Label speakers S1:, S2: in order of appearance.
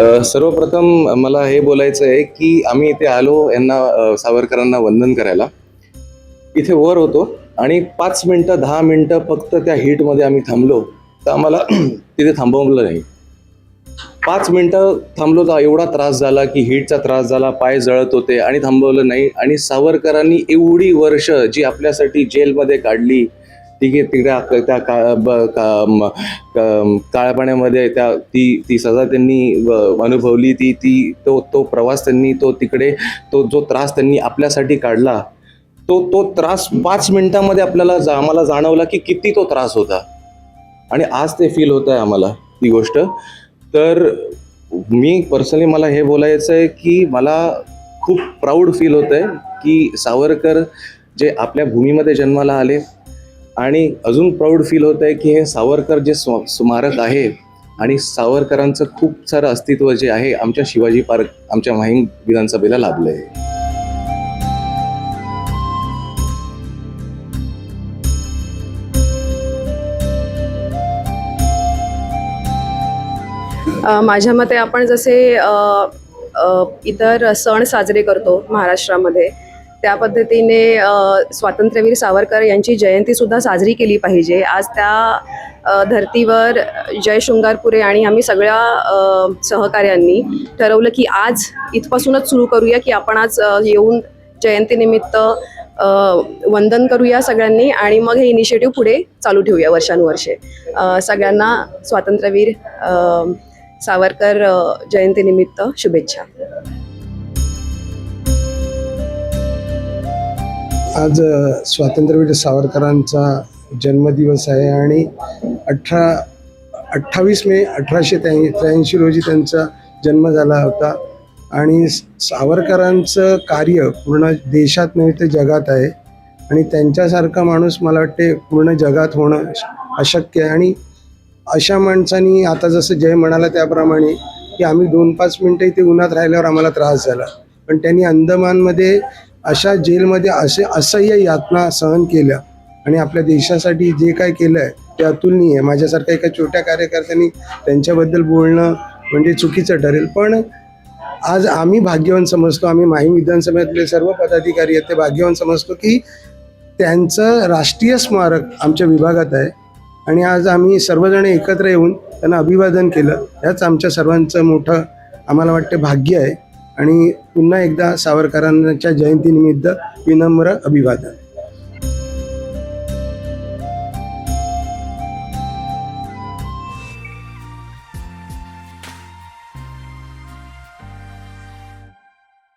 S1: सर्वप्रथम मला हे बोलायचं आहे की आम्ही इथे आलो यांना सावरकरांना वंदन करायला. इथे वर होतो आणि 5 मिनिटं 10 मिनिटं फक्त त्या हीटमध्ये आम्ही थांबलो तर आम्हाला तिथे थांबवलं नाही. 5 मिनिटं थांबलो तर एवढा त्रास झाला की हीटचा त्रास झाला, पाय जळत होते आणि थांबवलं नाही. आणि सावरकरांनी एवढी वर्ष जी आपल्यासाठी जेलमध्ये काढली, तिकडे त्या काळ्या पाण्यामध्ये ती सजा त्यांनी अनुभवली, तो प्रवास त्यांनी तो जो त्रास त्यांनी आपल्यासाठी काढला, तो त्रास 5 मिनिटामध्ये आम्हाला जाणवला की किती तो त्रास होता. आणि आज ते फील होत आहे आम्हाला ती गोष्ट. तर मी पर्सनली मला हे बोलायचं आहे की मला खूप प्राऊड फील होत आहे की सावरकर जे आपल्या भूमीमध्ये जन्माला आले. आणि अजून प्राऊड फील होत आहे की हे सावरकर जे स्मारक आहे आणि सावरकरांचं खूप सारं अस्तित्व जे आहे आमच्या शिवाजी पार्क, आमच्या माहीम विधानसभेला लाभलं आहे.
S2: माझ्या मते आपण जसे इतर सण साजरे करतो महाराष्ट्रामध्ये, त्या पद्धतीने स्वातंत्र्यवीर सावरकर यांची जयंतीसुद्धा साजरी केली पाहिजे. आज त्या धर्तीवर जय शृंगारपुरे आणि आम्ही सगळ्या सहकाऱ्यांनी ठरवलं की आज इथपासूनच सुरू करूया, की आपण आज येऊन जयंतीनिमित्त वंदन करूया सगळ्यांनी आणि मग हे इनिशिएटिव्ह पुढे चालू ठेवूया वर्षानुवर्षे. सगळ्यांना स्वातंत्र्यवीर सावरकर जयंतीनिमित्त शुभेच्छा.
S3: आज स्वातंत्र्यवीर सावरकरांचा जन्मदिवस आहे आणि 28 मे 1883 रोजी त्यांचा जन्म झाला होता. आणि सावरकरांचं कार्य पूर्ण देशात नाही तर जगात आहे आणि त्यांच्यासारखा माणूस मला वाटते पूर्ण जगात होणं अशक्य आहे. आणि अशा माणसांनी आता जसं जय म्हणाला त्याप्रमाणे की आम्ही 2-5 मिनटं इथे उन्हात राहिल्यावर आम्हाला त्रास झाला, पण त्यांनी अंदमानमध्ये अशा जेलमध्ये असह्य यातना सहन केल्या आणि आपल्या देशासाठी जे काय केलं आहे ते अतुलनीय आहे. माझ्यासारख्या एका छोट्या कार्यकर्त्यांनी त्यांच्याबद्दल बोलणं म्हणजे चुकीचं ठरेल, पण आज आम्ही भाग्यवान समजतो, आम्ही माहीम विधानसभेतले सर्व पदाधिकारी आहेत ते भाग्यवान समजतो की त्यांचं राष्ट्रीय स्मारक आमच्या विभागात आहे. आणि आज आम्ही सर्वजण एकत्र येऊन त्यांना अभिवादन केलं, याच आमच्या सर्वांचं मोठं आम्हाला वाटते भाग्य आहे. आणि पुन्हा एकदा सावरकरांच्या जयंतीनिमित्त विनम्र अभिवादन.